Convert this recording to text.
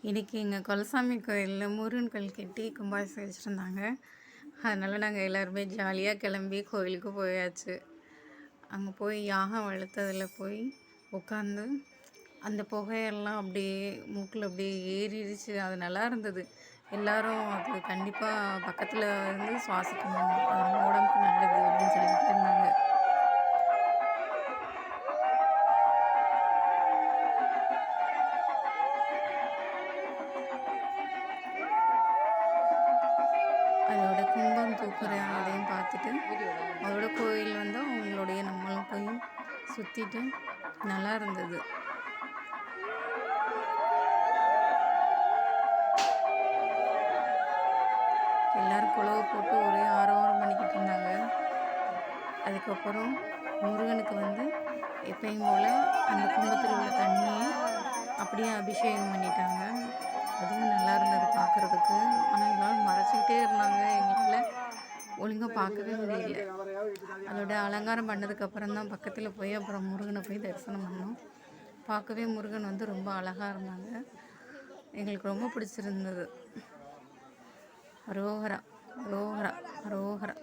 இன்றைக்கி எங்கள் குலசாமி கோயிலில் முருகன் கோயில் கட்டி கும்பாபிஷேகம் வச்சுருந்தாங்க. அதனால் நாங்கள் எல்லோருமே ஜாலியாக கிளம்பி கோயிலுக்கு போயாச்சு. அங்கே போய் யாகம் வளர்த்ததில் போய் உட்காந்து அந்த புகையெல்லாம் அப்படியே மூக்கில் அப்படியே ஏறிடுச்சு. அது நல்லா இருந்தது. எல்லோரும் அது கண்டிப்பாக பக்கத்தில் இருந்து சுவாசிக்கணும், அது நம்ம உடம்புக்கு நல்லது அப்படின்னு சொல்லிட்டு இருந்தாங்க. அதோட கும்பம் தூக்குற அதையும் பார்த்துட்டு அதோட கோயில் வந்து அவங்களுடைய நம்மளும் போய் சுற்றிட்டு நல்லா இருந்தது. எல்லோரும் குழவு போட்டு ஒரே ஆரவாரம் பண்ணிக்கிட்டு இருந்தாங்க. அதுக்கப்புறம் முருகனுக்கு வந்து எப்பயும் போல் அந்த கும்பத்தில் உள்ள தண்ணியை அப்படியே அபிஷேகம் பண்ணிட்டாங்க. அதுவும் நல்லா இருந்தது பார்க்குறதுக்கு. ஆனால் எல்லோரும் மறைச்சிக்கிட்டே இருந்தாங்க, எங்களால் ஒழுங்காக பார்க்கவே முடியல. அதோட அலங்காரம் பண்ணதுக்கப்புறம் தான் பக்கத்தில் போய் அப்புறம் முருகனை போய் தரிசனம் பண்ணோம். பார்க்கவே முருகன் வந்து ரொம்ப அழகாக இருந்தாங்க. எங்களுக்கு ரொம்ப பிடிச்சிருந்தது. அரோகரா அரோகரா அரோகரா.